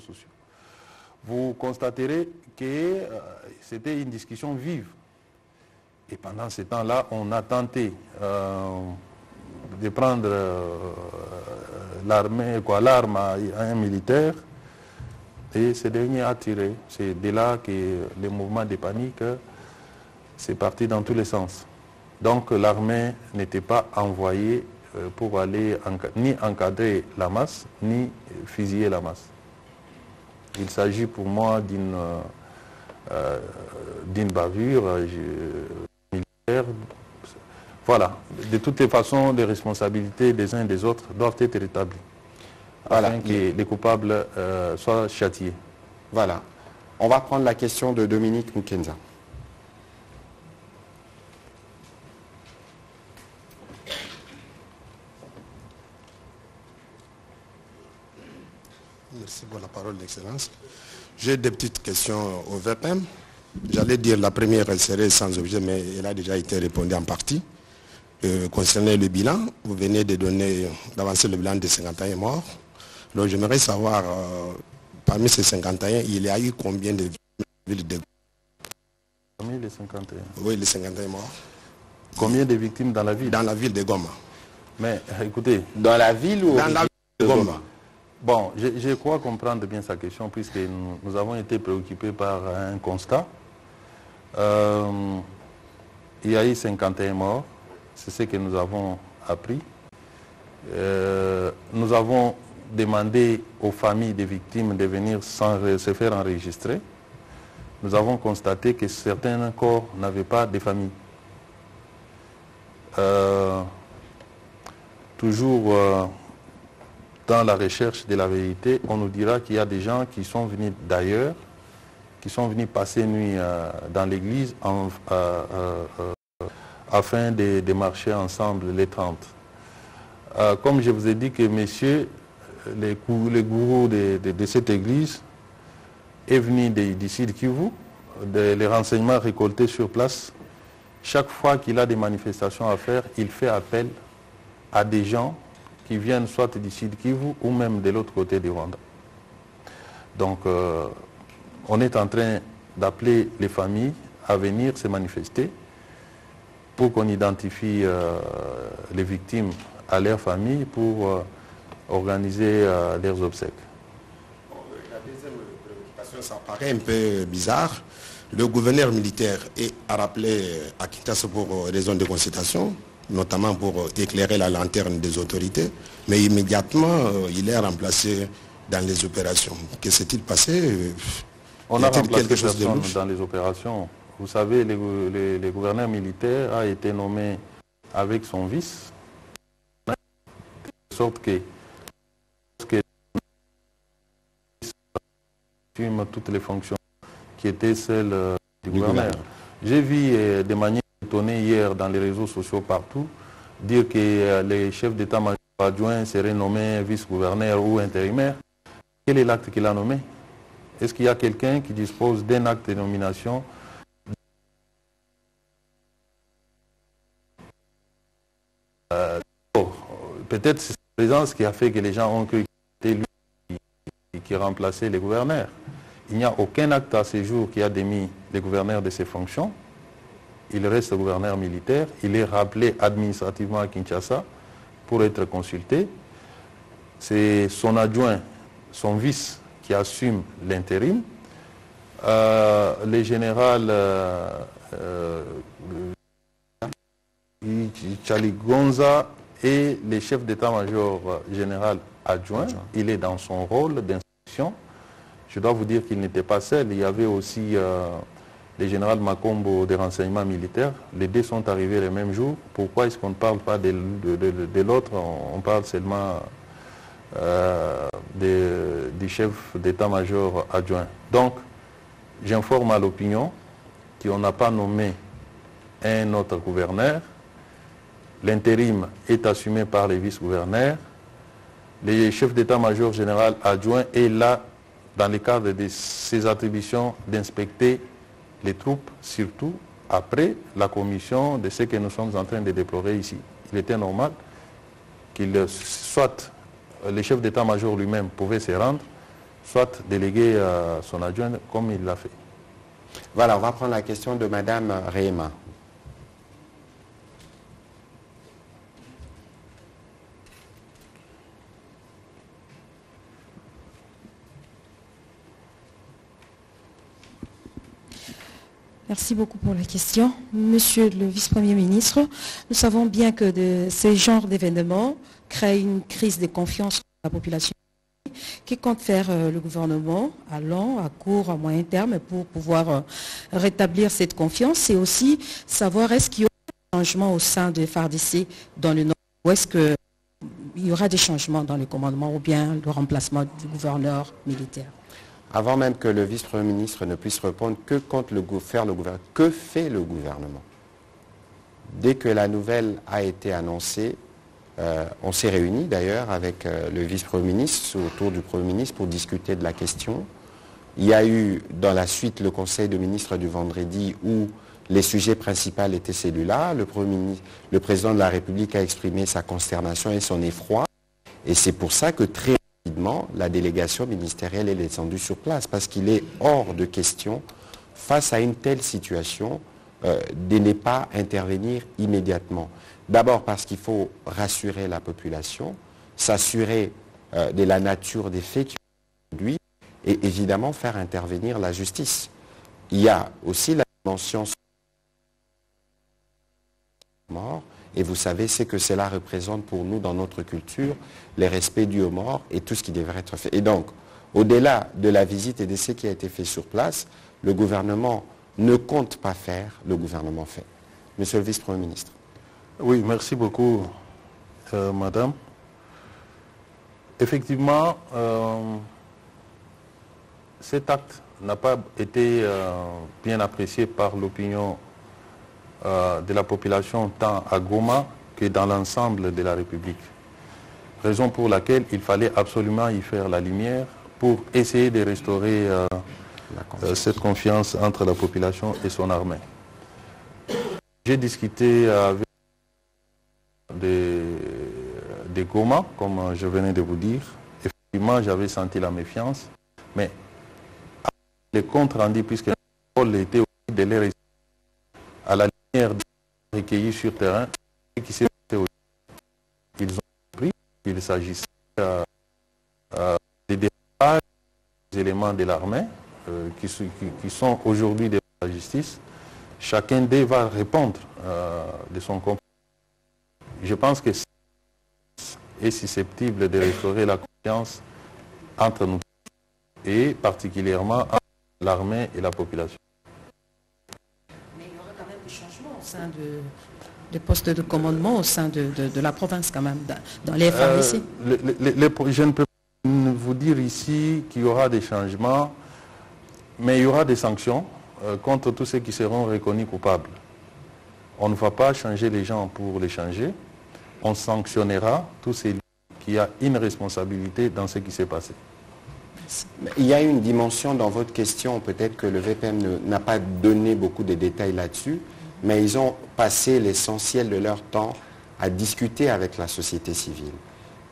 réseaux sociaux. Vous constaterez que c'était une discussion vive. Et pendant ce temps-là, on a tenté de prendre l'arme à un militaire, et ce dernier a tiré. C'est de là que le mouvement de panique c'est parti dans tous les sens. Donc l'armée n'était pas envoyée pour aller ni encadrer la masse, ni fusiller la masse. Il s'agit pour moi d'une bavure militaire. Voilà. De toutes les façons, les responsabilités des uns et des autres doivent être rétablies, afin que les coupables soient châtiés. Voilà. On va prendre la question de Dominique Mukenza. Merci pour la parole, d'Excellence. J'ai des petites questions au VPM. J'allais dire la première, elle serait sans objet, mais elle a déjà été répondue en partie. Concernant le bilan, vous venez de d'avancer le bilan de 51 morts. Donc j'aimerais savoir, parmi ces 51, il y a eu combien de villes de... Parmi les 51? Oui, les 51 morts. Combien de victimes dans la ville? Dans la ville de Goma. Mais écoutez... Dans la ville ou... Dans la ville de Goma. Bon, je crois comprendre bien sa question, puisque nous avons été préoccupés par un constat. Il y a eu 51 morts, c'est ce que nous avons appris. Nous avons demandé aux familles des victimes de venir se faire enregistrer. Nous avons constaté que certains corps n'avaient pas de famille. Toujours dans la recherche de la vérité, on nous dira qu'il y a des gens qui sont venus d'ailleurs, qui sont venus passer nuit dans l'église afin de marcher ensemble les 30. Comme je vous ai dit que messieurs, le gourou de cette église est venu d'ici de Kivu, les renseignements récoltés sur place. Chaque fois qu'il a des manifestations à faire, il fait appel à des gens qui viennent soit d'ici de Kivu ou même de l'autre côté du Rwanda. Donc, on est en train d'appeler les familles à venir se manifester pour qu'on identifie les victimes à leurs familles pour organiser leurs obsèques. La deuxième préoccupation, ça paraît un peu bizarre. Le gouverneur militaire a rappelé à Kinshasa pour raison de consultation, notamment pour éclairer la lanterne des autorités, mais immédiatement, il est remplacé dans les opérations. Que s'est-il passé? On a remplacé personne dans les opérations. Vous savez, le gouverneur militaire a été nommé avec son vice, de sorte que toutes les fonctions qui étaient celles du gouverneur. J'ai vu de manière étonnée hier dans les réseaux sociaux partout dire que les chefs d'état-major adjoints seraient nommés vice-gouverneur ou intérimaire. Quel est l'acte qu'il a nommé? Est-ce qu'il y a quelqu'un qui dispose d'un acte de nomination? Peut-être c'est sa présence qui a fait que les gens ont cru que c'était lui qui remplaçait les gouverneurs. Il n'y a aucun acte à ce jour qui a démis les gouverneurs de ses fonctions. Il reste gouverneur militaire. Il est rappelé administrativement à Kinshasa pour être consulté. C'est son adjoint, son vice, qui assume l'intérim. Les générales Chaligonza et les chefs d'état-major général adjoint, il est dans son rôle d'instruction. Je dois vous dire qu'il n'était pas seul. Il y avait aussi le général Makombo des renseignements militaires. Les deux sont arrivés le même jour. Pourquoi est-ce qu'on ne parle pas de l'autre? On parle seulement du chef d'état-major adjoint. Donc, j'informe à l'opinion qu'on n'a pas nommé un autre gouverneur. L'intérim est assumé par les vice-gouverneurs. Le chef d'état-major général adjoint est là dans le cadre de ses attributions d'inspecter les troupes, surtout après la commission de ce que nous sommes en train de déplorer ici. Il était normal qu'il soit le chef d'état-major lui-même pouvait se rendre, soit délégué à son adjoint comme il l'a fait. Voilà, on va prendre la question de Madame Réma. Merci beaucoup pour la question. Monsieur le vice-premier ministre, nous savons bien que ces genres d'événements créent une crise de confiance de la population. Que compte faire le gouvernement à long, à court, à moyen terme pour pouvoir rétablir cette confiance et aussi savoir est-ce qu'il y aura des changements au sein de FARDC dans le Nord ou est-ce qu'il y aura des changements dans le commandement ou bien le remplacement du gouverneur militaire? Avant même que le vice-premier ministre ne puisse répondre, que compte faire le gouvernement? Que fait le gouvernement? Dès que la nouvelle a été annoncée, on s'est réunis d'ailleurs avec le vice-premier ministre autour du Premier ministre pour discuter de la question. Il y a eu dans la suite le conseil de ministres du vendredi où les sujets principaux étaient celui-là. Le président de la République a exprimé sa consternation et son effroi. Et c'est pour ça que très rapidement, la délégation ministérielle est descendue sur place parce qu'il est hors de question, face à une telle situation, de ne pas intervenir immédiatement. D'abord parce qu'il faut rassurer la population, s'assurer de la nature des faits qui ont produit et évidemment faire intervenir la justice. Il y a aussi la dimension mort et vous savez ce que cela représente pour nous dans notre culture, les respects dus aux morts et tout ce qui devrait être fait. Et donc, au-delà de la visite et de ce qui a été fait sur place, le gouvernement ne compte pas faire, le gouvernement fait. Monsieur le vice-premier ministre. Oui, merci beaucoup, madame. Effectivement, cet acte n'a pas été bien apprécié par l'opinion de la population tant à Goma que dans l'ensemble de la République. Raison pour laquelle il fallait absolument y faire la lumière pour essayer de restaurer cette confiance entre la population et son armée. J'ai discuté avec des Goma, comme je venais de vous dire. Effectivement, j'avais senti la méfiance, mais les comptes rendus, puisque le rôle était aussi de les rester à la lumière des recueillis sur terrain, et qui s'est passé aujourd'hui. Ils ont compris qu'il s'agissait des détails, des éléments de l'armée qui sont aujourd'hui de la justice. Chacun d'eux va répondre de son comportement. Je pense que est susceptible de restaurer la confiance entre nous et particulièrement entre l'armée et la population. Mais il y aura quand même des changements au sein des postes de commandement au sein de la province quand même, dans les FARDC. Je ne peux pas vous dire ici qu'il y aura des changements, mais il y aura des sanctions contre tous ceux qui seront reconnus coupables. On ne va pas changer les gens pour les changer. On sanctionnera tous ceux qui ont une responsabilité dans ce qui s'est passé. Il y a une dimension dans votre question, peut-être que le VPM n'a pas donné beaucoup de détails là-dessus, mais ils ont passé l'essentiel de leur temps à discuter avec la société civile.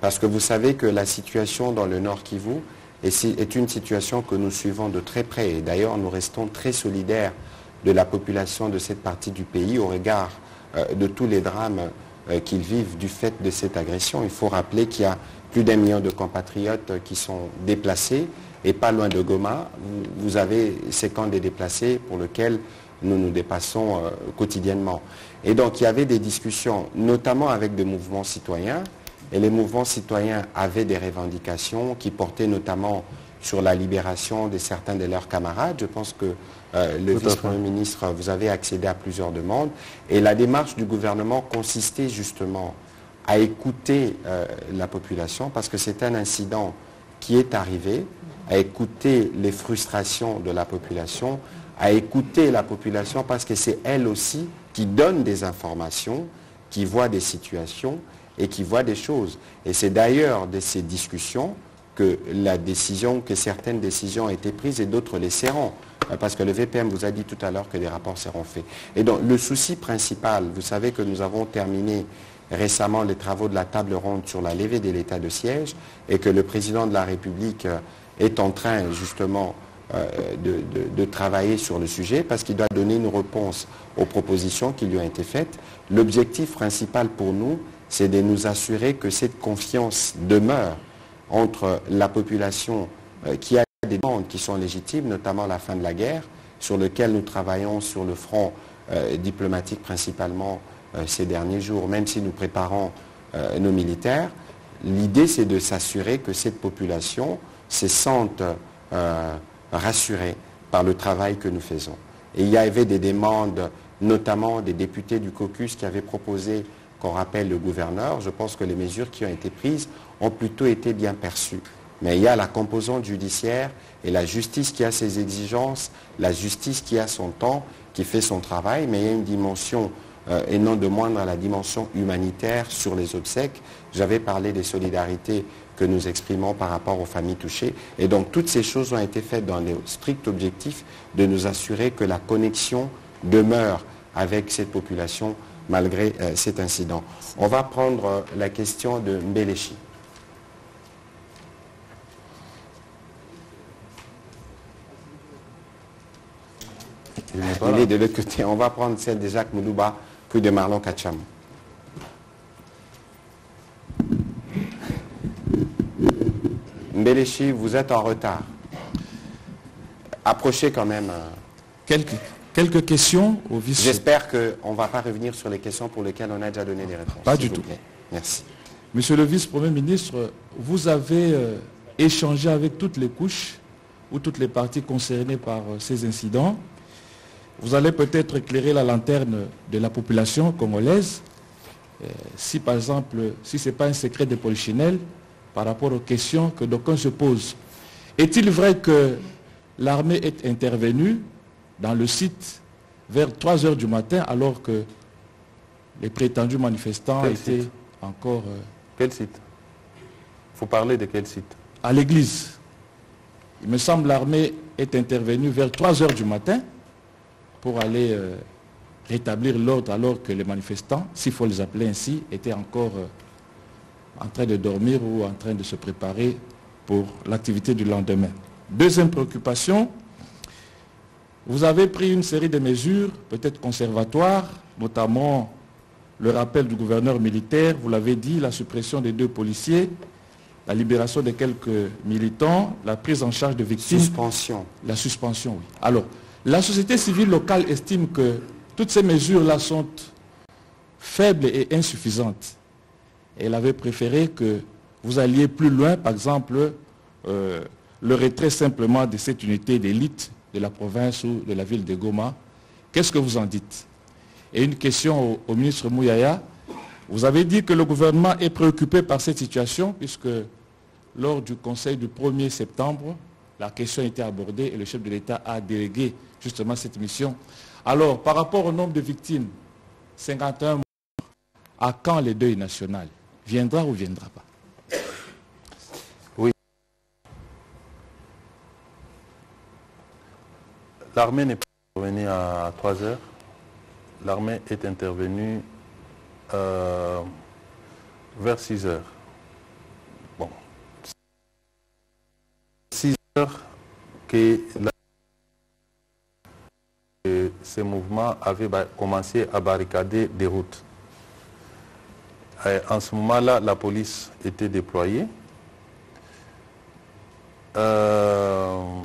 Parce que vous savez que la situation dans le Nord Kivu est une situation que nous suivons de très près. Et d'ailleurs, nous restons très solidaires de la population de cette partie du pays au regard de tous les drames qu'ils vivent du fait de cette agression. Il faut rappeler qu'il y a plus d'1 million de compatriotes qui sont déplacés et pas loin de Goma, vous avez ces camps des déplacés pour lesquels nous nous dépassons quotidiennement. Et donc il y avait des discussions, notamment avec des mouvements citoyens, et les mouvements citoyens avaient des revendications qui portaient notamment sur la libération de certains de leurs camarades. Je pense que le vice-premier ministre, vous avez accédé à plusieurs demandes. Et la démarche du gouvernement consistait justement à écouter la population, parce que c'est un incident qui est arrivé, à écouter les frustrations de la population, à écouter la population parce que c'est elle aussi qui donne des informations, qui voit des situations et qui voit des choses. Et c'est d'ailleurs de ces discussions que certaines décisions ont été prises et d'autres les seront. Parce que le VPM vous a dit tout à l'heure que des rapports seront faits. Et donc le souci principal, vous savez que nous avons terminé récemment les travaux de la table ronde sur la levée de l'état de siège et que le président de la République est en train justement de travailler sur le sujet parce qu'il doit donner une réponse aux propositions qui lui ont été faites. L'objectif principal pour nous, c'est de nous assurer que cette confiance demeure entre la population qui a des demandes qui sont légitimes, notamment la fin de la guerre, sur lequel nous travaillons sur le front diplomatique principalement ces derniers jours, même si nous préparons nos militaires. L'idée, c'est de s'assurer que cette population se sente rassurée par le travail que nous faisons. Et il y avait des demandes, notamment des députés du caucus qui avaient proposé qu'on rappelle le gouverneur. Je pense que les mesures qui ont été prises ont plutôt été bien perçues. Mais il y a la composante judiciaire et la justice qui a ses exigences, la justice qui a son temps, qui fait son travail, mais il y a une dimension, et non de moindre, la dimension humanitaire sur les obsèques. J'avais parlé des solidarités que nous exprimons par rapport aux familles touchées. Et donc toutes ces choses ont été faites dans le strict objectif de nous assurer que la connexion demeure avec cette population malgré cet incident. On va prendre la question de Mbelechi. Il est de l'autre côté. On va prendre celle de Jacques Moulouba, puis de Marlon Kacham. Mbelechi, vous êtes en retard. Approchez quand même. Quelques questions au vice. J'espère qu'on ne va pas revenir sur les questions pour lesquelles on a déjà donné des réponses. Pas du tout. Merci. Monsieur le vice-premier ministre, vous avez échangé avec toutes les couches ou toutes les parties concernées par ces incidents. Vous allez peut-être éclairer la lanterne de la population congolaise, si par exemple, si ce n'est pas un secret de polichinelle, par rapport aux questions que d'aucuns se posent. Est-il vrai que l'armée est intervenue dans le site vers 3 heures du matin alors que les prétendus manifestants étaient encore... Quel site? Il faut parler de quel site? À l'église. Il me semble que l'armée est intervenue vers 3 heures du matin pour aller rétablir l'ordre alors que les manifestants, s'il faut les appeler ainsi, étaient encore en train de dormir ou en train de se préparer pour l'activité du lendemain. Deuxième préoccupation, vous avez pris une série de mesures, peut-être conservatoires, notamment le rappel du gouverneur militaire, vous l'avez dit, la suppression des 2 policiers, la libération de quelques militants, la prise en charge de victimes. Suspension. La suspension, oui. Alors, la société civile locale estime que toutes ces mesures-là sont faibles et insuffisantes. Elle avait préféré que vous alliez plus loin, par exemple, le retrait simplement de cette unité d'élite de la province ou de la ville de Goma. Qu'est-ce que vous en dites? Et une question au ministre Mouyaya. Vous avez dit que le gouvernement est préoccupé par cette situation puisque lors du conseil du 1er septembre, la question a été abordée et le chef de l'État a délégué justement cette mission. Alors, par rapport au nombre de victimes, 51 morts, à quand le deuil national? Viendra ou viendra pas? Oui. L'armée n'est pas intervenue à 3 heures. L'armée est intervenue vers 6 heures. Bon. 6 heures que ces mouvements avaient commencé à barricader des routes. Et en ce moment-là, la police était déployée. De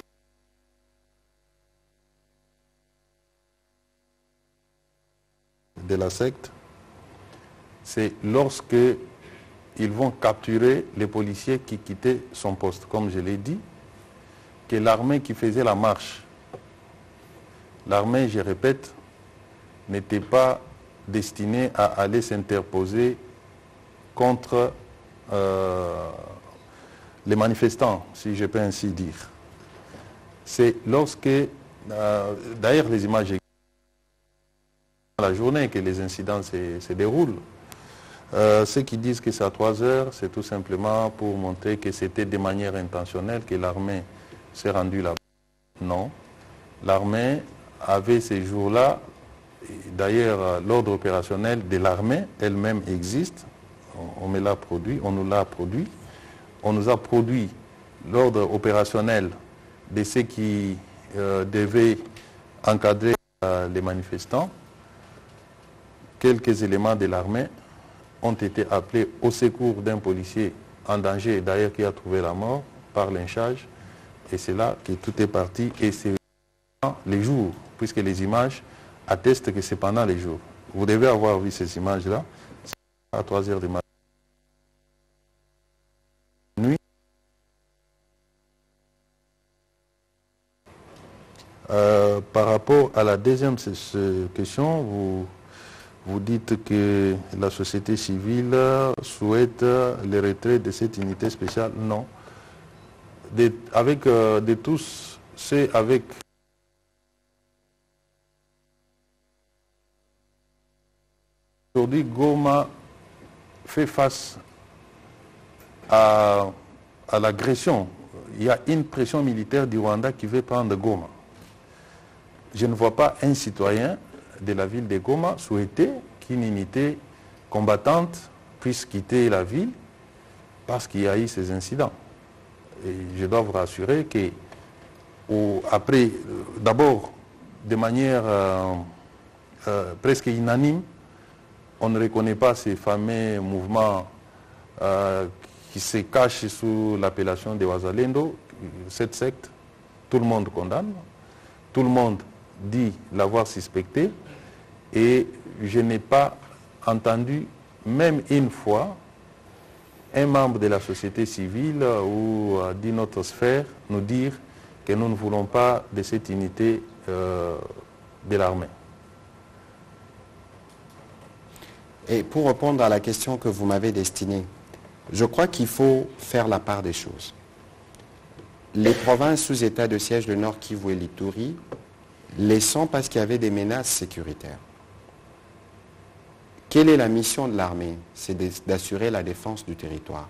la secte, c'est lorsque ils vont capturer les policiers qui quittaient son poste, comme je l'ai dit, que l'armée qui faisait la marche, l'armée, je répète, n'était pas destinée à aller s'interposer contre les manifestants, si je peux ainsi dire. C'est lorsque, d'ailleurs les images la journée que les incidents se déroulent. Ceux qui disent que c'est à 3 heures, c'est tout simplement pour montrer que c'était de manière intentionnelle que l'armée s'est rendue là-bas. Non. L'armée avait ces jours-là, d'ailleurs l'ordre opérationnel de l'armée elle-même existe, on me l'a produit, on nous l'a produit, on nous a produit l'ordre opérationnel de ceux qui devaient encadrer les manifestants, quelques éléments de l'armée ont été appelés au secours d'un policier en danger, d'ailleurs qui a trouvé la mort par lynchage. Et c'est là que tout est parti. Et c'est les jours, puisque les images attestent que c'est pendant les jours. Vous devez avoir vu ces images-là. C'est à 3 heures du matin. Nuit. Par rapport à la deuxième question, vous dites que la société civile souhaite le retrait de cette unité spéciale. Non. Avec de tous, c'est avec aujourd'hui Goma fait face à l'agression. Il y a une pression militaire du Rwanda qui veut prendre Goma. Je ne vois pas un citoyen de la ville de Goma souhaiter qu'une unité combattante puisse quitter la ville parce qu'il y a eu ces incidents. Et je dois vous rassurer que, après, d'abord, de manière presque unanime, on ne reconnaît pas ces fameux mouvements qui se cachent sous l'appellation de Wazalendo, cette secte. Tout le monde condamne, tout le monde dit l'avoir suspecté, et je n'ai pas entendu même une fois un membre de la société civile ou d'une autre sphère nous dire que nous ne voulons pas de cette unité de l'armée. Et pour répondre à la question que vous m'avez destinée, je crois qu'il faut faire la part des choses. Les provinces sous état de siège de Nord Kivu et l'Ituri les sont parce qu'il y avait des menaces sécuritaires. Quelle est la mission de l'armée? C'est d'assurer la défense du territoire.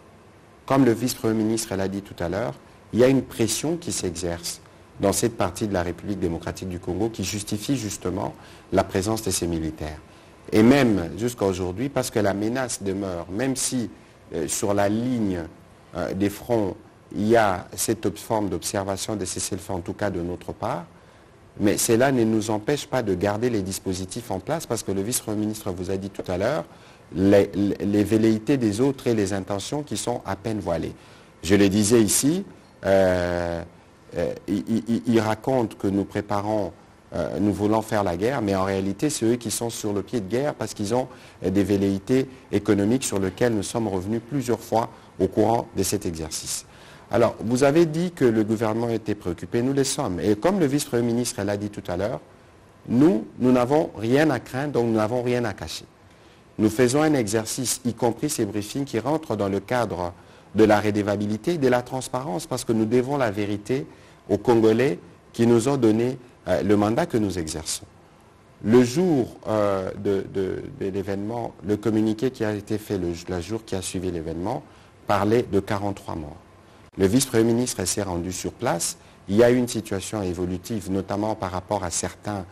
Comme le vice-premier ministre l'a dit tout à l'heure, il y a une pression qui s'exerce dans cette partie de la République démocratique du Congo qui justifie justement la présence de ces militaires. Et même jusqu'à aujourd'hui, parce que la menace demeure, même si sur la ligne des fronts, il y a cette forme d'observation de cessez-le-feu, en tout cas de notre part, mais cela ne nous empêche pas de garder les dispositifs en place parce que le vice-premier ministre vous a dit tout à l'heure les velléités des autres et les intentions qui sont à peine voilées. Je le disais ici, il raconte que nous préparons, nous voulons faire la guerre, mais en réalité c'est eux qui sont sur le pied de guerre parce qu'ils ont des velléités économiques sur lesquelles nous sommes revenus plusieurs fois au courant de cet exercice. Alors, vous avez dit que le gouvernement était préoccupé, nous le sommes. Et comme le vice-premier ministre l'a dit tout à l'heure, nous n'avons rien à craindre, donc nous n'avons rien à cacher. Nous faisons un exercice, y compris ces briefings, qui rentrent dans le cadre de la redevabilité et de la transparence, parce que nous devons la vérité aux Congolais qui nous ont donné le mandat que nous exerçons. Le jour de l'événement, le communiqué qui a été fait le jour qui a suivi l'événement parlait de 43 morts. Le vice-premier ministre s'est rendu sur place. Il y a eu une situation évolutive, notamment par rapport à certaines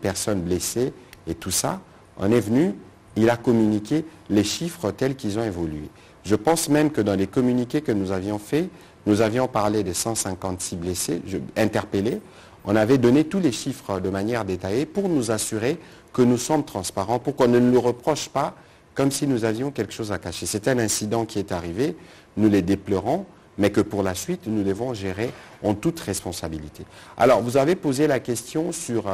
personnes blessées et tout ça. On est venu, il a communiqué les chiffres tels qu'ils ont évolué. Je pense même que dans les communiqués que nous avions faits, nous avions parlé de 156 blessés, interpellés. On avait donné tous les chiffres de manière détaillée pour nous assurer que nous sommes transparents, pour qu'on ne nous reproche pas comme si nous avions quelque chose à cacher. C'est un incident qui est arrivé, nous les déplorons, mais que pour la suite, nous devons gérer en toute responsabilité. Alors, vous avez posé la question sur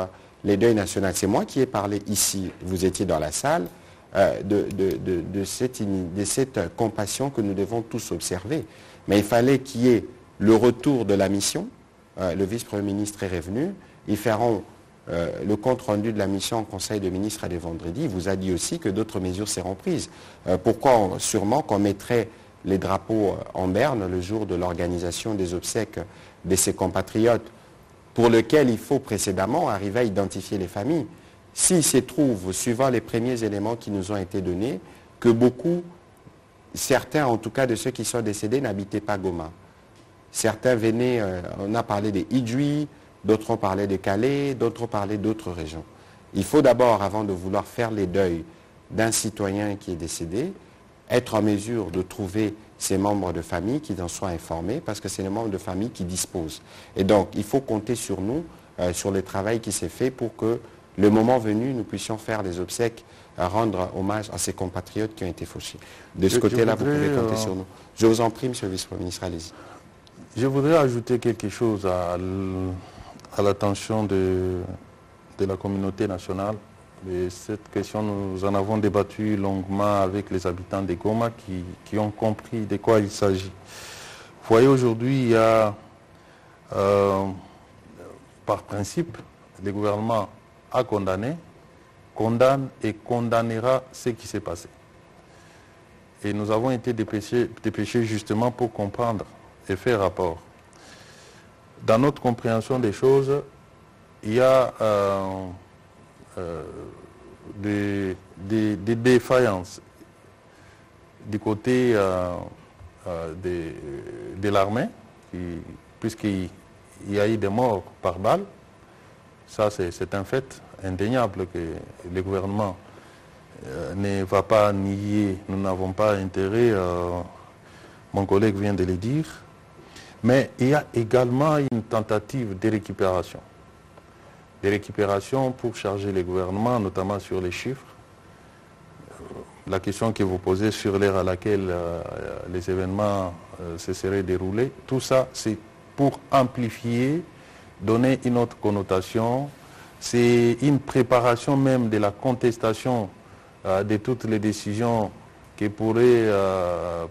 les deuils nationaux. C'est moi qui ai parlé ici, vous étiez dans la salle, de cette compassion que nous devons tous observer. Mais il fallait qu'il y ait le retour de la mission. Le vice-premier ministre est revenu. Ils feront le compte-rendu de la mission au Conseil des ministres dès vendredi. Il vous a dit aussi que d'autres mesures seront prises. Pourquoi sûrement qu'on mettrait les drapeaux en berne le jour de l'organisation des obsèques de ses compatriotes, pour lequel il faut précédemment arriver à identifier les familles. S'il se trouve, suivant les premiers éléments qui nous ont été donnés, que certains en tout cas de ceux qui sont décédés n'habitaient pas Goma. Certains venaient, on a parlé des Idjouis, d'autres ont parlé de Calais, d'autres ont parlé d'autres régions. Il faut d'abord, avant de vouloir faire les deuils d'un citoyen qui est décédé, être en mesure de trouver ces membres de famille qu'ils en soient informés, parce que c'est les membres de famille qui disposent. Et donc, il faut compter sur nous, sur le travail qui s'est fait pour que, le moment venu, nous puissions faire des obsèques, rendre hommage à ces compatriotes qui ont été fauchés. De ce côté-là, vous pouvez compter sur nous. Je vous en prie, Monsieur le Vice-Premier ministre, allez-y. Je voudrais ajouter quelque chose à l'attention de la communauté nationale. Et cette question, nous en avons débattu longuement avec les habitants de Goma qui ont compris de quoi il s'agit. Vous voyez, aujourd'hui, il y a, par principe, le gouvernement a condamné, condamne et condamnera ce qui s'est passé. Et nous avons été dépêchés justement pour comprendre et faire rapport. Dans notre compréhension des choses, il y a des défaillances du côté de l'armée, puisqu'il y a eu des morts par balle. Ça, c'est un fait indéniable que le gouvernement ne va pas nier. Nous n'avons pas intérêt, mon collègue vient de le dire. Mais il y a également une tentative de récupération. De récupération pour charger les gouvernements, notamment sur les chiffres. La question que vous posez sur l'ère à laquelle les événements se seraient déroulés, tout ça, c'est pour amplifier, donner une autre connotation. C'est une préparation même de la contestation de toutes les décisions que pourrait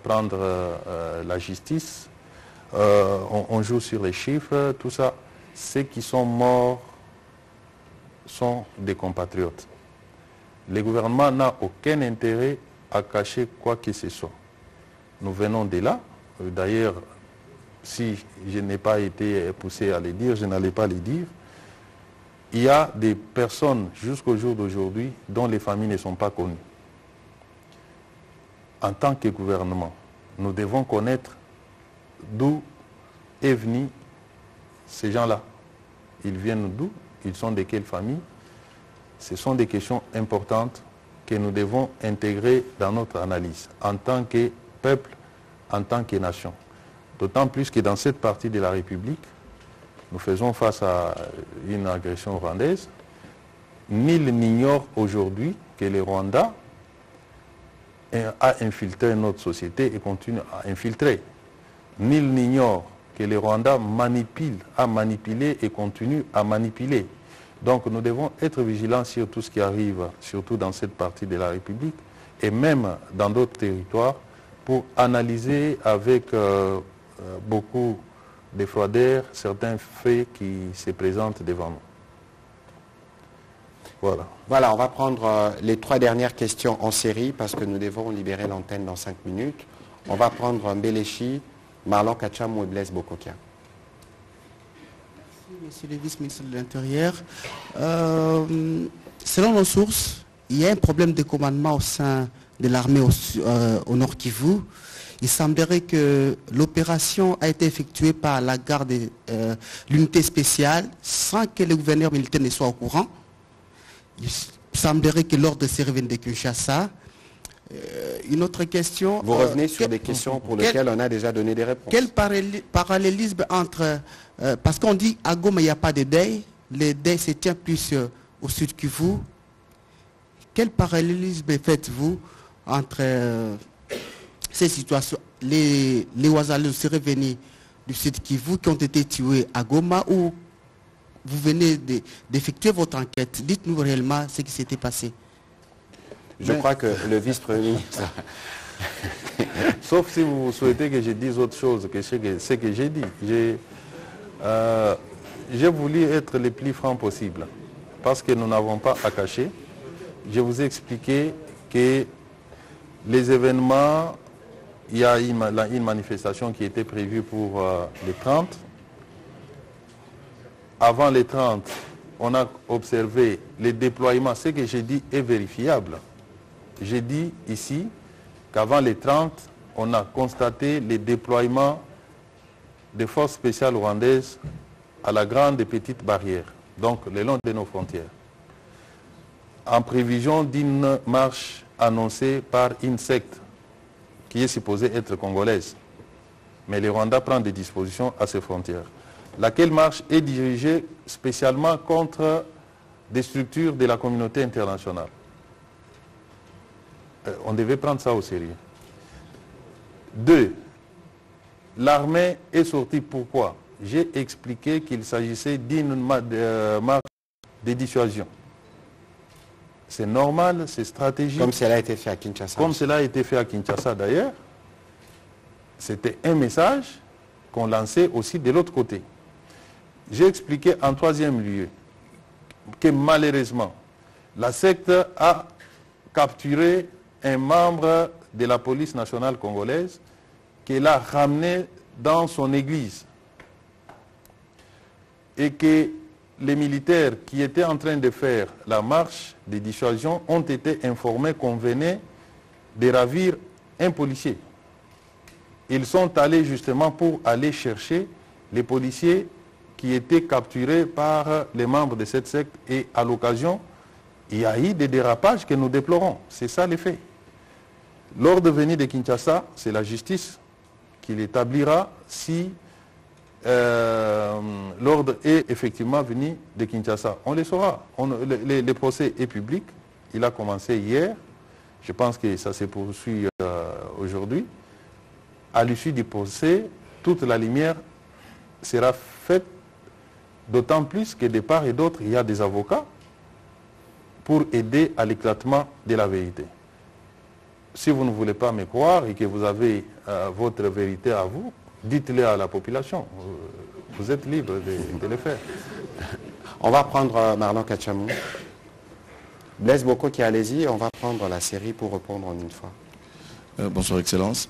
prendre la justice. On joue sur les chiffres, tout ça. Ceux qui sont morts sont des compatriotes. Le gouvernement n'a aucun intérêt à cacher quoi que ce soit. Nous venons de là. D'ailleurs, si je n'ai pas été poussé à le dire, je n'allais pas le dire. Il y a des personnes jusqu'au jour d'aujourd'hui dont les familles ne sont pas connues. En tant que gouvernement, nous devons connaître d'où est venu ces gens-là. Ils viennent d'où? Ils sont de quelle famille? Ce sont des questions importantes que nous devons intégrer dans notre analyse en tant que peuple, en tant que nation. D'autant plus que dans cette partie de la République, nous faisons face à une agression rwandaise. Nul n'ignore aujourd'hui que le Rwanda a infiltré notre société et continue à infiltrer. Nul n'ignore que le Rwanda a manipulé et continue à manipuler. Donc nous devons être vigilants sur tout ce qui arrive, surtout dans cette partie de la République et même dans d'autres territoires, pour analyser avec beaucoup de froideur certains faits qui se présentent devant nous. Voilà. Voilà, on va prendre les 3 dernières questions en série parce que nous devons libérer l'antenne dans 5 minutes. On va prendre Mbelechi, Marlon Kachamou et Blaise Bokokia. Merci, Monsieur le vice-ministre de l'Intérieur. Selon nos sources, il y a un problème de commandement au sein de l'armée au Nord Kivu. Il semblerait que l'opération a été effectuée par la garde, l'unité spéciale, sans que le gouverneur militaire ne soit au courant. Il semblerait que lors de ces revenus de Kinshasa, une autre question... Vous revenez sur des questions pour lesquelles on a déjà donné des réponses. Quel parallélisme entre... parce qu'on dit à Goma, il n'y a pas de deuil. Le deuil se tient plus au sud Kivu. Quel parallélisme faites-vous entre ces situations? Les Ouazalais seraient venus du sud Kivu qui ont été tués à Goma, ou vous venez d'effectuer votre enquête? Dites-nous réellement ce qui s'était passé. Je crois que le vice-premier ministre... Sauf si vous souhaitez que je dise autre chose que ce que j'ai dit. J'ai voulu être le plus franc possible parce que nous n'avons pas à cacher. Je vous ai expliqué que les événements, il y a une manifestation qui était prévue pour les 30. Avant les 30, on a observé les déploiements. Ce que j'ai dit est vérifiable. J'ai dit ici qu'avant les 30, on a constaté les déploiements des forces spéciales rwandaises à la grande et petite barrière, donc le long de nos frontières, en prévision d'une marche annoncée par une secte qui est supposée être congolaise. Mais le Rwanda prend des dispositions à ses frontières. Laquelle marche est dirigée spécialement contre des structures de la communauté internationale. On devait prendre ça au sérieux. 2. L'armée est sortie. Pourquoi? J'ai expliqué qu'il s'agissait d'une marche de dissuasion. C'est normal, c'est stratégique. Comme cela a été fait à Kinshasa. Comme cela a été fait à Kinshasa d'ailleurs. C'était un message qu'on lançait aussi de l'autre côté. J'ai expliqué en troisième lieu que malheureusement, la secte a capturé un membre de la police nationale congolaise qu'elle a ramené dans son église. Et que les militaires qui étaient en train de faire la marche de dissuasion ont été informés qu'on venait de ravir un policier. Ils sont allés justement pour aller chercher les policiers qui étaient capturés par les membres de cette secte et à l'occasion, il y a eu des dérapages que nous déplorons. C'est ça les faits. L'ordre venu de Kinshasa, c'est la justice qui l'établira si l'ordre est effectivement venu de Kinshasa. On le saura. Le procès est public. Il a commencé hier. Je pense que ça se poursuit aujourd'hui. À l'issue du procès, toute la lumière sera faite, d'autant plus que de part et d'autre, il y a des avocats pour aider à l'éclatement de la vérité. Si vous ne voulez pas me croire et que vous avez votre vérité à vous, dites-le à la population. Vous êtes libre de le faire. On va prendre Marlon Kachamou. Blaise Boko qui allez-y, on va prendre la série pour répondre en une fois. Bonsoir Excellence.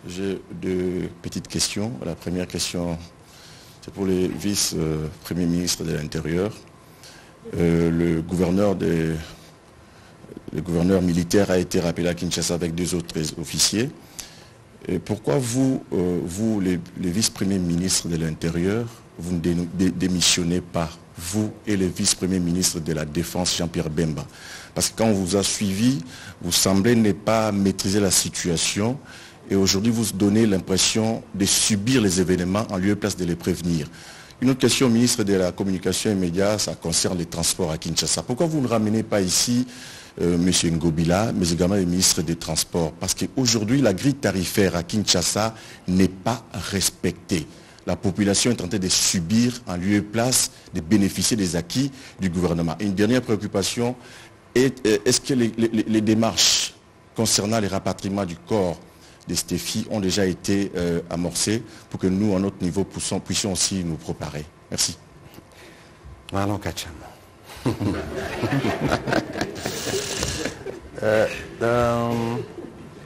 J'ai deux petites questions. La première question, c'est pour le vice-premier ministre de l'Intérieur. Le gouverneur militaire a été rappelé à Kinshasa avec deux autres officiers. Et pourquoi vous, les vice-premiers ministres de l'Intérieur, vous ne démissionnez pas, vous et le vice-premier ministre de la Défense, Jean-Pierre Bemba? Parce que quand on vous a suivi, vous semblez ne pas maîtriser la situation et aujourd'hui vous donnez l'impression de subir les événements en lieu et place de les prévenir. Une autre question au ministre de la Communication et Médias, ça concerne les transports à Kinshasa. Pourquoi vous ne ramenez pas ici M. Ngobila, mais également le ministre des Transports? Parce qu'aujourd'hui, la grille tarifaire à Kinshasa n'est pas respectée. La population est en train de subir en lieu et place de bénéficier des acquis du gouvernement. Et une dernière préoccupation, est-ce que les démarches concernant les rapatriements du corps des Stéphis ont déjà été amorcées pour que nous, à notre niveau, puissions aussi nous préparer? Merci. Marlon Kacham.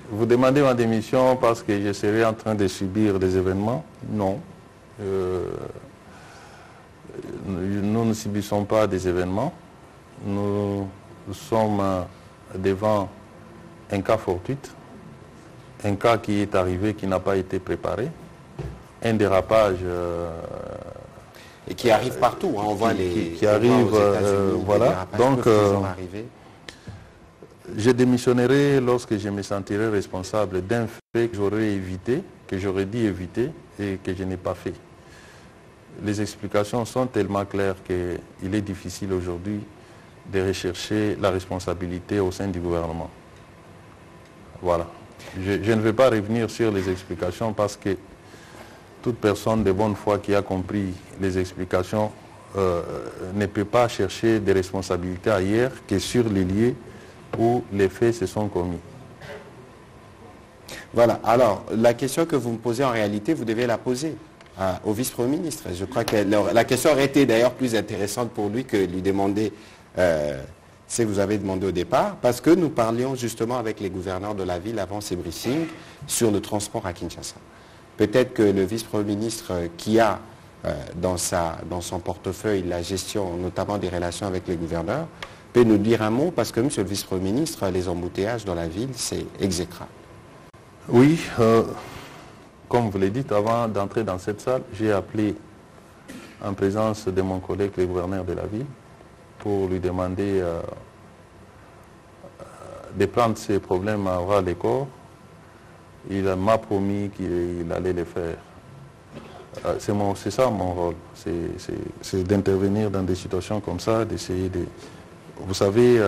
Vous demandez ma démission parce que je serais en train de subir des événements? Non. Nous ne subissons pas des événements. Nous sommes devant un cas fortuit, un cas qui est arrivé, qui n'a pas été préparé, un dérapage... et qui arrive partout, hein. On voit qui arrive, voilà. Donc, je démissionnerai lorsque je me sentirai responsable d'un fait que j'aurais évité, que j'aurais dû éviter et que je n'ai pas fait. Les explications sont tellement claires qu'il est difficile aujourd'hui de rechercher la responsabilité au sein du gouvernement. Voilà. Je ne vais pas revenir sur les explications parce que toute personne de bonne foi qui a compris les explications ne peut pas chercher des responsabilités ailleurs que sur les lieux où les faits se sont commis. Voilà. Alors, la question que vous me posez en réalité, vous devez la poser au vice-premier ministre. Je crois que la question aurait été d'ailleurs plus intéressante pour lui que lui demander ce que vous avez demandé au départ, parce que nous parlions justement avec les gouverneurs de la ville avant ces briefings sur le transport à Kinshasa. Peut-être que le vice-premier ministre qui a dans son portefeuille la gestion notamment des relations avec les gouverneurs peut nous dire un mot, parce que monsieur le vice-premier ministre, les embouteillages dans la ville, c'est exécrable. Oui, comme vous l'avez dit, avant d'entrer dans cette salle, j'ai appelé en présence de mon collègue, le gouverneur de la ville, pour lui demander de prendre ces problèmes à bras le corps Il m'a promis qu'il allait les faire. C'est ça mon rôle, c'est d'intervenir dans des situations comme ça, d'essayer de... Vous savez,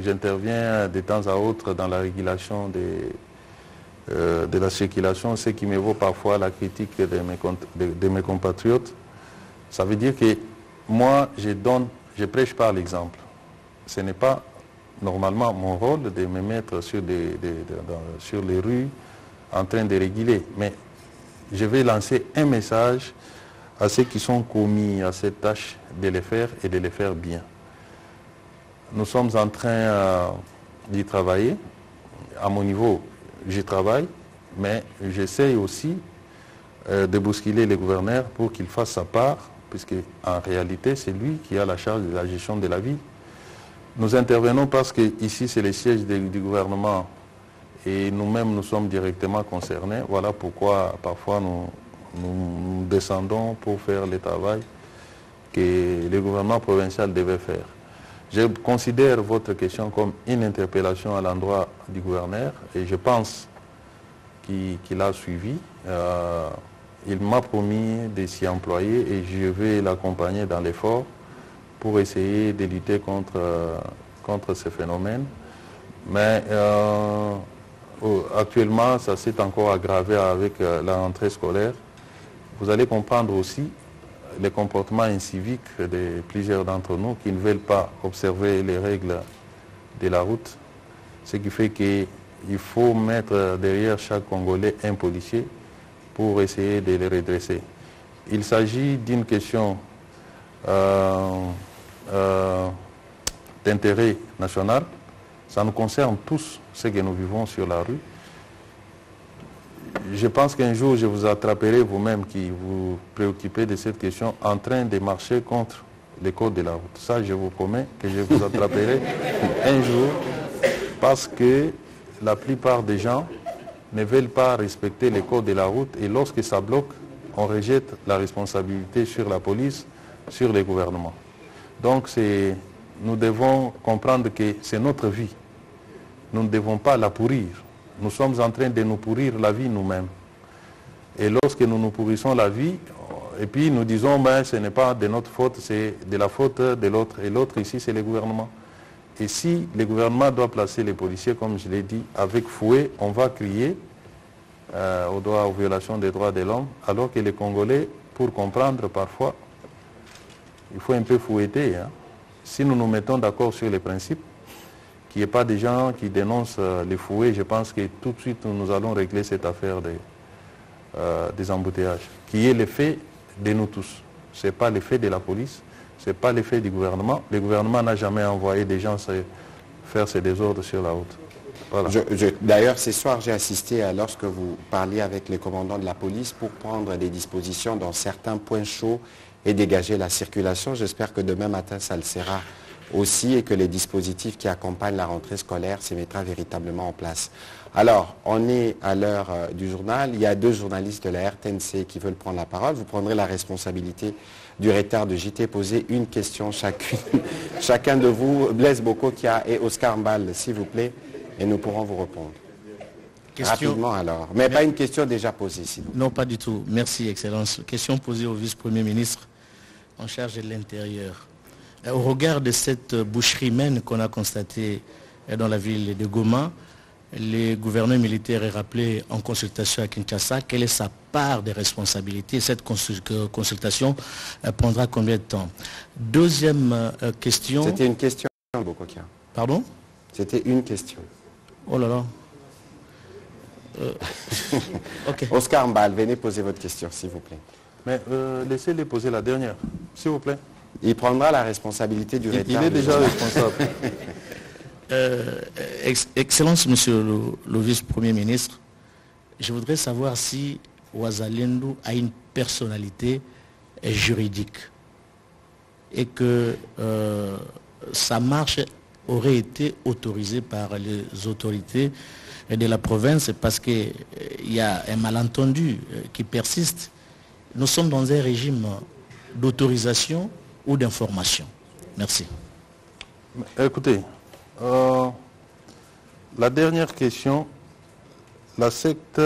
j'interviens de temps à autre dans la régulation de la circulation, ce qui me vaut parfois la critique de mes compatriotes. Ça veut dire que moi, je prêche par l'exemple. Ce n'est pas normalement mon rôle de me mettre sur les rues en train de réguler, mais je vais lancer un message à ceux qui sont commis à cette tâche de les faire et de les faire bien. Nous sommes en train d'y travailler. À mon niveau, j'y travaille, mais j'essaye aussi de bousculer les gouverneurs pour qu'il fasse sa part, puisque en réalité, c'est lui qui a la charge de la gestion de la ville. Nous intervenons parce que ici, c'est le siège du gouvernement et nous-mêmes, nous sommes directement concernés. Voilà pourquoi parfois nous descendons pour faire le travail que le gouvernement provincial devait faire. Je considère votre question comme une interpellation à l'endroit du gouverneur et je pense qu'il a suivi. Il m'a promis de s'y employer et je vais l'accompagner dans l'effort pour essayer de lutter contre ce phénomène. Mais actuellement, ça s'est encore aggravé avec la rentrée scolaire. Vous allez comprendre aussi les comportements inciviques de plusieurs d'entre nous qui ne veulent pas observer les règles de la route. Ce qui fait qu'il faut mettre derrière chaque Congolais un policier pour essayer de les redresser. Il s'agit d'une question d'intérêt national. Ça nous concerne tous, ceux que nous vivons sur la rue. Je pense qu'un jour, je vous attraperai vous-même qui vous préoccupez de cette question en train de marcher contre les codes de la route. Ça, je vous promets que je vous attraperai un jour parce que la plupart des gens ne veulent pas respecter les codes de la route et lorsque ça bloque, on rejette la responsabilité sur la police, sur les gouvernements. Donc, nous devons comprendre que c'est notre vie. Nous ne devons pas la pourrir. Nous sommes en train de nous pourrir la vie nous-mêmes. Et lorsque nous nous pourrissons la vie, et puis nous disons, ben, ce n'est pas de notre faute, c'est de la faute de l'autre. Et l'autre ici, c'est le gouvernement. Et si le gouvernement doit placer les policiers, comme je l'ai dit, avec fouet, on va crier aux violations des droits de l'homme, alors que les Congolais, pour comprendre parfois, il faut un peu fouetter. Hein. Si nous nous mettons d'accord sur les principes, qu'il n'y ait pas des gens qui dénoncent les fouets, je pense que tout de suite nous allons régler cette affaire des embouteillages, qui est l'effet de nous tous. Ce n'est pas l'effet de la police, ce n'est pas l'effet du gouvernement. Le gouvernement n'a jamais envoyé des gens faire ces désordres sur la route. Voilà. D'ailleurs, ce soir, j'ai assisté à lorsque vous parliez avec les commandants de la police pour prendre des dispositions dans certains points chauds et dégager la circulation. J'espère que demain matin, ça le sera aussi et que les dispositifs qui accompagnent la rentrée scolaire se mettront véritablement en place. Alors, on est à l'heure du journal. Il y a deux journalistes de la RTNC qui veulent prendre la parole. Vous prendrez la responsabilité du retard de JT. Posez une question chacun de vous, Blaise Bokokia et Oscar Mbal, s'il vous plaît, et nous pourrons vous répondre. Rapidement alors. Mais pas une question déjà posée, s'il vous plaît. Non, pas du tout. Merci, Excellence. Question posée au vice-premier ministre en charge de l'Intérieur. Au regard de cette boucherie humaine qu'on a constatée dans la ville de Goma, le gouverneur militaire est rappelé en consultation à Kinshasa. Quelle est sa part de responsabilité? Cette consultation prendra combien de temps? Deuxième question. C'était une question, Bokokia. Pardon? C'était une question. Oh là là. Okay. Oscar Mbal, venez poser votre question, s'il vous plaît. Mais laissez-les poser la dernière, s'il vous plaît. Il prendra la responsabilité du retard. Il est déjà responsable. Excellence, monsieur le vice-premier ministre, je voudrais savoir si Ouazalendo a une personnalité juridique et que sa marche aurait été autorisée par les autorités de la province parce qu'il y a un malentendu qui persiste. Nous sommes dans un régime d'autorisation ou d'information. Merci. Écoutez, la dernière question, la secte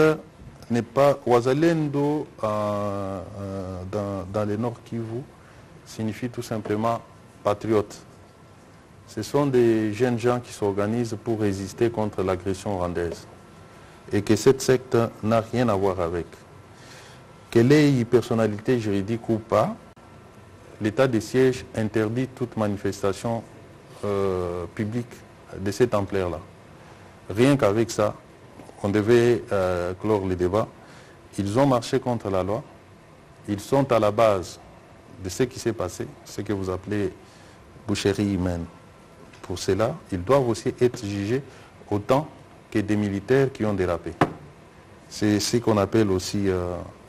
n'est pas... Wazalendo dans le Nord Kivu signifie tout simplement patriote. Ce sont des jeunes gens qui s'organisent pour résister contre l'agression rwandaise. Et que cette secte n'a rien à voir avec. Qu'elle ait une personnalité juridique ou pas, l'état de siège interdit toute manifestation publique de cette ampleur-là. Rien qu'avec ça, on devait clore le débat. Ils ont marché contre la loi. Ils sont à la base de ce qui s'est passé, ce que vous appelez boucherie humaine. Pour cela, ils doivent aussi être jugés autant que des militaires qui ont dérapé. C'est ce qu'on appelle aussi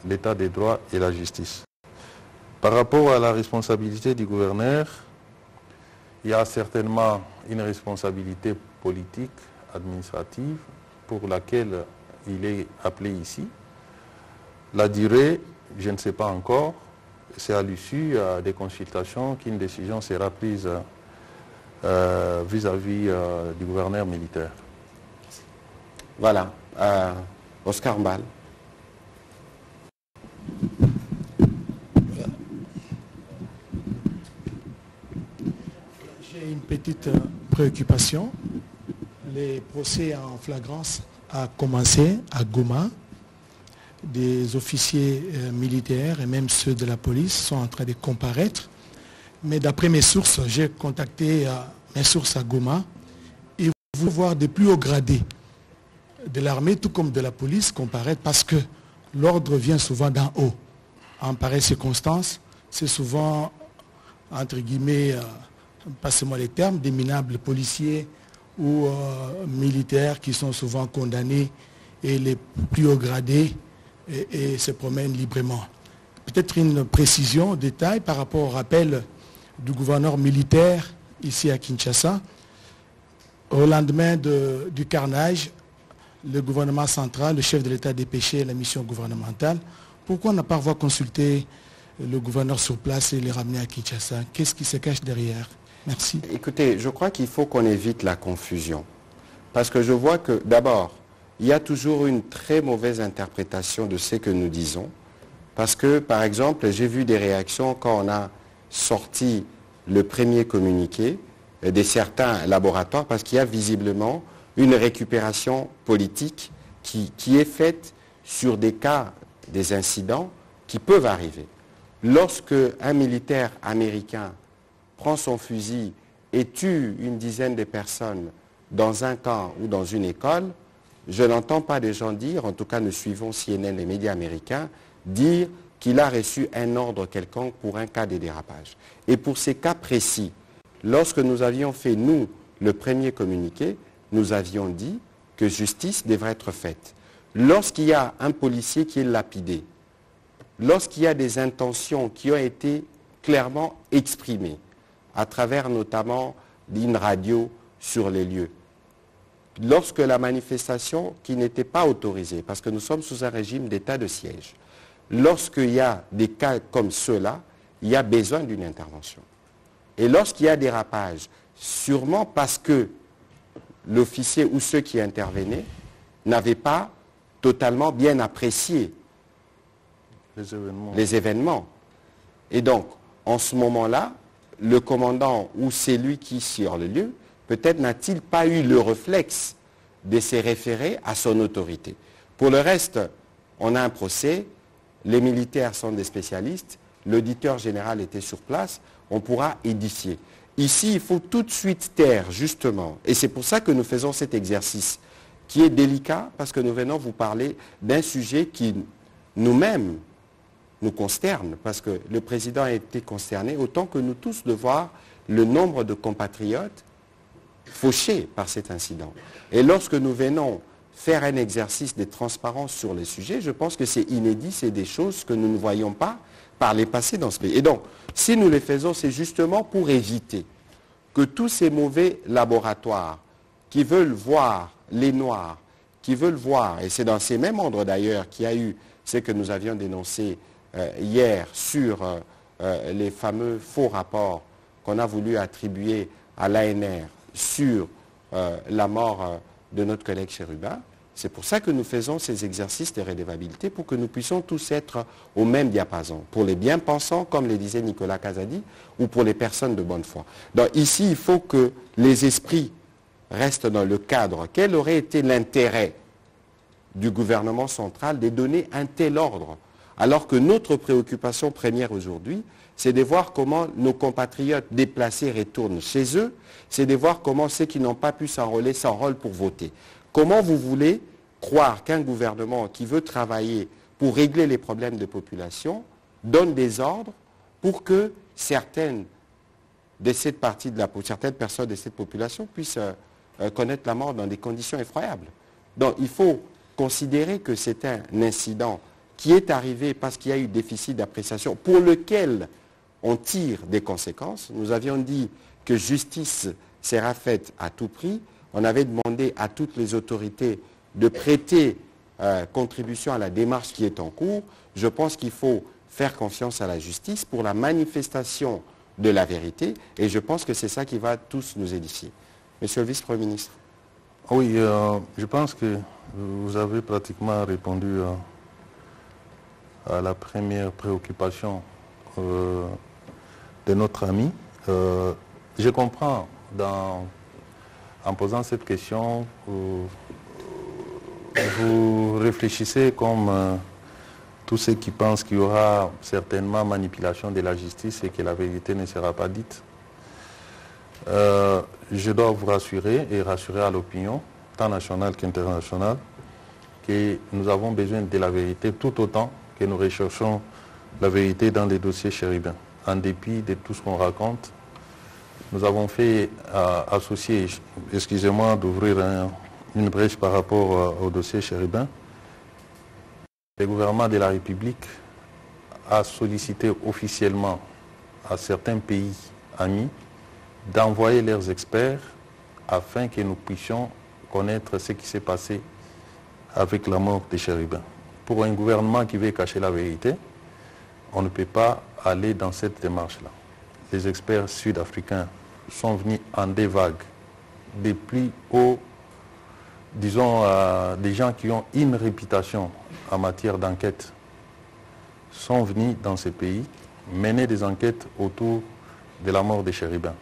l'état des droits et la justice. Par rapport à la responsabilité du gouverneur, il y a certainement une responsabilité politique, administrative, pour laquelle il est appelé ici. La durée, je ne sais pas encore. C'est à l'issue des consultations qu'une décision sera prise vis-à-vis du gouverneur militaire. Voilà. Oscar Mbal. J'ai une petite préoccupation. Les procès en flagrance a commencé à Goma. Des officiers militaires et même ceux de la police sont en train de comparaître. Mais d'après mes sources, j'ai contacté mes sources à Goma. Et vous voir des plus hauts gradés de l'armée, tout comme de la police, comparaître parce que l'ordre vient souvent d'en haut. En pareille circonstance, c'est souvent, entre guillemets, passez-moi les termes, des minables policiers ou militaires qui sont souvent condamnés et les plus hauts gradés et se promènent librement. Peut-être une précision, détail par rapport au rappel du gouverneur militaire ici à Kinshasa. Au lendemain du carnage, le gouvernement central, le chef de l'État a dépêché la mission gouvernementale. Pourquoi ne pas avoir consulté le gouverneur sur place et les ramener à Kinshasa? Qu'est-ce qui se cache derrière? Merci. Écoutez, je crois qu'il faut qu'on évite la confusion. Parce que je vois que, d'abord, il y a toujours une très mauvaise interprétation de ce que nous disons. Parce que, par exemple, j'ai vu des réactions quand on a sorti le premier communiqué de certains laboratoires, parce qu'il y a visiblement une récupération politique qui est faite sur des cas, des incidents qui peuvent arriver. Lorsque un militaire américain prend son fusil et tue une dizaine de personnes dans un camp ou dans une école, je n'entends pas des gens dire, en tout cas nous suivons CNN, les médias américains, dire qu'il a reçu un ordre quelconque pour un cas de dérapage. Et pour ces cas précis, lorsque nous avions fait, nous, le premier communiqué, nous avions dit que justice devrait être faite. Lorsqu'il y a un policier qui est lapidé, lorsqu'il y a des intentions qui ont été clairement exprimées, à travers notamment une radio sur les lieux, lorsque la manifestation qui n'était pas autorisée, parce que nous sommes sous un régime d'état de siège, lorsqu'il y a des cas comme ceux-là, il y a besoin d'une intervention. Et lorsqu'il y a dérapage, sûrement parce que l'officier ou ceux qui intervenaient n'avaient pas totalement bien apprécié les événements. Et donc, en ce moment-là, le commandant ou celui qui est sur le lieu, peut-être n'a-t-il pas eu le réflexe de se référer à son autorité. Pour le reste, on a un procès, les militaires sont des spécialistes, l'auditeur général était sur place, on pourra édifier. Ici, il faut tout de suite taire, justement, et c'est pour ça que nous faisons cet exercice, qui est délicat, parce que nous venons vous parler d'un sujet qui, nous-mêmes, nous consterne, parce que le président a été consterné, autant que nous tous, de voir le nombre de compatriotes fauchés par cet incident. Et lorsque nous venons faire un exercice de transparence sur les sujets, je pense que c'est inédit, c'est des choses que nous ne voyons pas par les passés dans ce pays. Et donc, si nous les faisons, c'est justement pour éviter que tous ces mauvais laboratoires qui veulent voir les Noirs, qui veulent voir, et c'est dans ces mêmes ordres d'ailleurs qu'il y a eu ce que nous avions dénoncé hier sur les fameux faux rapports qu'on a voulu attribuer à l'ANR sur la mort de notre collègue Chérubin, C'est pour ça que nous faisons ces exercices de redevabilité, pour que nous puissions tous être au même diapason, pour les bien-pensants, comme le disait Nicolas Kazadi, ou pour les personnes de bonne foi. Donc ici, il faut que les esprits restent dans le cadre. Quel aurait été l'intérêt du gouvernement central de donner un tel ordre, alors que notre préoccupation première aujourd'hui, c'est de voir comment nos compatriotes déplacés retournent chez eux, c'est de voir comment ceux qui n'ont pas pu s'enrôler s'enrôlent pour voter. Comment vous voulez croire qu'un gouvernement qui veut travailler pour régler les problèmes de population donne des ordres pour que certaines personnes de cette population puissent connaître la mort dans des conditions effroyables? Donc il faut considérer que c'est un incident qui est arrivé parce qu'il y a eu déficit d'appréciation pour lequel on tire des conséquences. Nous avions dit que justice sera faite à tout prix. On avait demandé à toutes les autorités de prêter contribution à la démarche qui est en cours. Je pense qu'il faut faire confiance à la justice pour la manifestation de la vérité, et je pense que c'est ça qui va tous nous édifier. Monsieur le vice-premier ministre. Oui, je pense que vous avez pratiquement répondu à la première préoccupation de notre ami. Je comprends en posant cette question, vous réfléchissez comme tous ceux qui pensent qu'il y aura certainement manipulation de la justice et que la vérité ne sera pas dite. Je dois vous rassurer et rassurer à l'opinion, tant nationale qu'internationale, que nous avons besoin de la vérité tout autant que nous recherchons la vérité dans les dossiers chérubins. En dépit de tout ce qu'on raconte, nous avons fait associer, excusez-moi d'ouvrir une brèche par rapport au dossier chérubin. Le gouvernement de la République a sollicité officiellement à certains pays amis d'envoyer leurs experts afin que nous puissions connaître ce qui s'est passé avec la mort des chérubins. Pour un gouvernement qui veut cacher la vérité, on ne peut pas aller dans cette démarche-là. Les experts sud-africains sont venus en des vagues, des plus hauts, disons, des gens qui ont une réputation en matière d'enquête, sont venus dans ces pays mener des enquêtes autour de la mort des chérubins.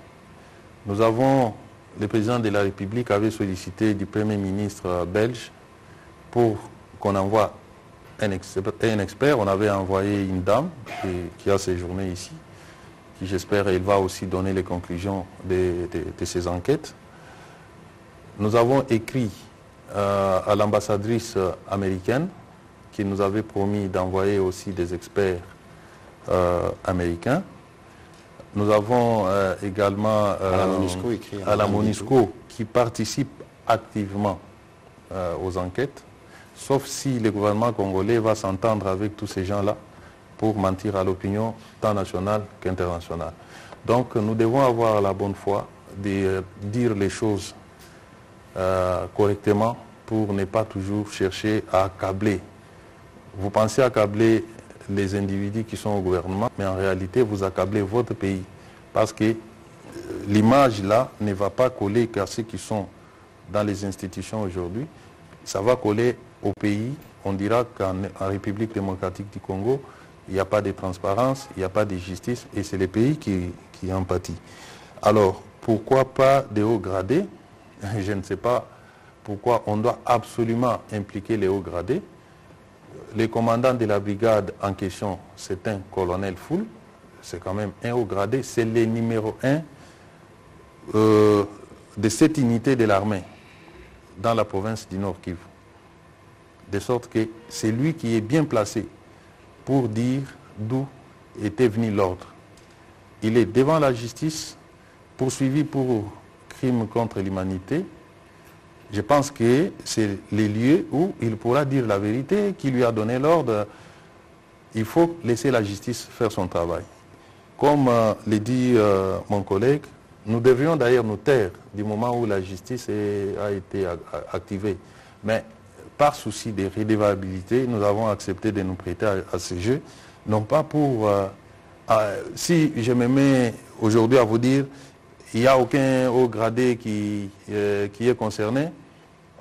Le président de la République avait sollicité du Premier ministre belge pour qu'on envoie un expert. On avait envoyé une dame qui a séjourné ici, qui j'espère elle va aussi donner les conclusions de ces enquêtes. Nous avons écrit à l'ambassadrice américaine qui nous avait promis d'envoyer aussi des experts américains. Nous avons également à la MONUSCO qui participe activement aux enquêtes, sauf si le gouvernement congolais va s'entendre avec tous ces gens-là pour mentir à l'opinion tant nationale qu'internationale. Donc nous devons avoir la bonne foi de dire les choses correctement pour ne pas toujours chercher à accabler. Vous pensez accabler les individus qui sont au gouvernement, mais en réalité vous accablez votre pays parce que l'image là ne va pas coller qu'à ceux qui sont dans les institutions aujourd'hui, ça va coller au pays. On dira qu'en République démocratique du Congo, il n'y a pas de transparence, il n'y a pas de justice et c'est le pays qui en pâtit. Alors pourquoi pas des hauts gradés? Je ne sais pas pourquoi on doit absolument impliquer les hauts gradés. Le commandant de la brigade en question, c'est un colonel Foul, c'est quand même un haut gradé, c'est le numéro 1 de cette unité de l'armée dans la province du Nord Kivu. De sorte que c'est lui qui est bien placé pour dire d'où était venu l'ordre. Il est devant la justice, poursuivi pour crimes contre l'humanité. Je pense que c'est les lieux où il pourra dire la vérité, qui lui a donné l'ordre. Il faut laisser la justice faire son travail. Comme le dit mon collègue, nous devrions d'ailleurs nous taire du moment où la justice a été activée. Mais par souci de redevabilité, nous avons accepté de nous prêter à ce jeu. Non pas pour... si je me mets aujourd'hui à vous dire, il n'y a aucun haut gradé qui est concerné,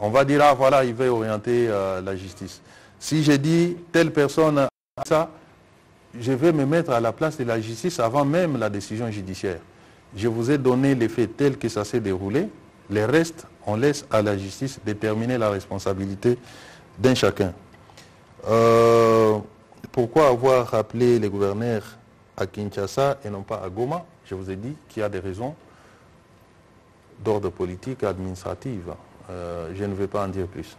On va dire, ah voilà, il va orienter la justice. Si j'ai dit, telle personne a ça, je vais me mettre à la place de la justice avant même la décision judiciaire. Je vous ai donné les faits tels que ça s'est déroulé. Les restes, on laisse à la justice déterminer la responsabilité d'un chacun. Pourquoi avoir rappelé les gouverneurs à Kinshasa et non pas à Goma? Je vous ai dit qu'il y a des raisons d'ordre politique et administratif. Je ne vais pas en dire plus.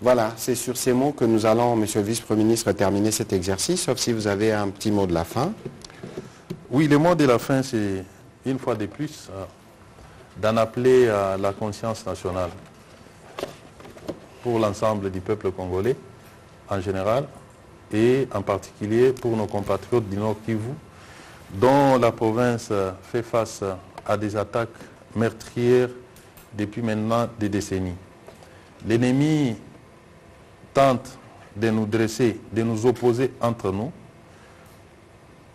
Voilà, c'est sur ces mots que nous allons, Monsieur le Vice-Premier ministre, terminer cet exercice, sauf si vous avez un petit mot de la fin. Oui, le mot de la fin, c'est, une fois de plus, d'en appeler à la conscience nationale pour l'ensemble du peuple congolais en général et en particulier pour nos compatriotes du Nord Kivu, dont la province fait face à des attaques meurtrières depuis maintenant des décennies. L'ennemi tente de nous dresser, de nous opposer entre nous.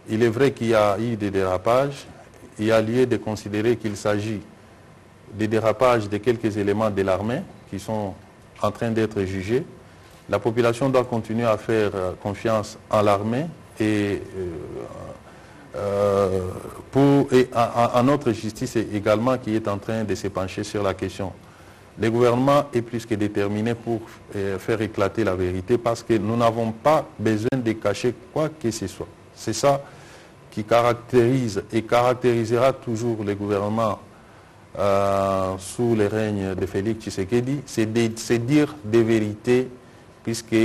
Il est vrai qu'il y a eu des dérapages. Il y a lieu de considérer qu'il s'agit des dérapages de quelques éléments de l'armée qui sont en train d'être jugés. La population doit continuer à faire confiance en l'armée et à notre justice également qui est en train de se pencher sur la question. Le gouvernement est plus que déterminé pour faire éclater la vérité parce que nous n'avons pas besoin de cacher quoi que ce soit. C'est ça qui caractérise et caractérisera toujours le gouvernement sous le règne de Félix Tshisekedi, c'est dire des vérités puisque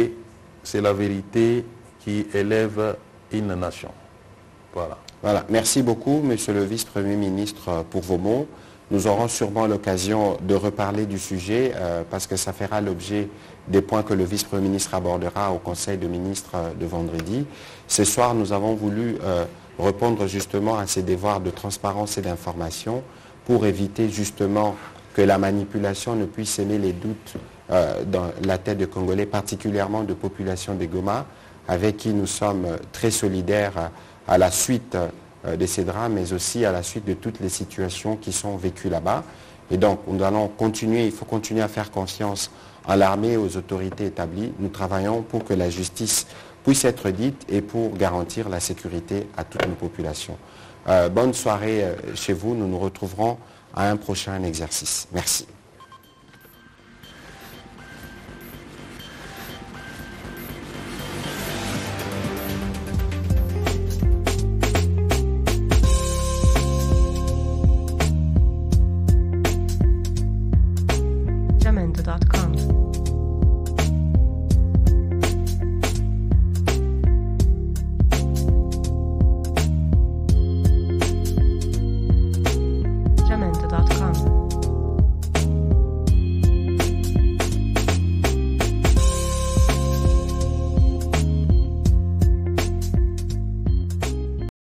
c'est la vérité qui élève une nation. Voilà. Voilà. Merci beaucoup, Monsieur le Vice-Premier ministre, pour vos mots. Nous aurons sûrement l'occasion de reparler du sujet parce que ça fera l'objet des points que le Vice-Premier ministre abordera au Conseil de ministres de vendredi. Ce soir, nous avons voulu répondre justement à ces devoirs de transparence et d'information pour éviter justement que la manipulation ne puisse semer les doutes dans la tête des Congolais, particulièrement de population de Goma, avec qui nous sommes très solidaires à la suite de ces drames, mais aussi à la suite de toutes les situations qui sont vécues là-bas. Et donc, nous allons continuer, il faut continuer à faire confiance à l'armée et aux autorités établies. Nous travaillons pour que la justice puisse être dite et pour garantir la sécurité à toute nos populations. Bonne soirée chez vous, nous nous retrouverons à un prochain exercice. Merci.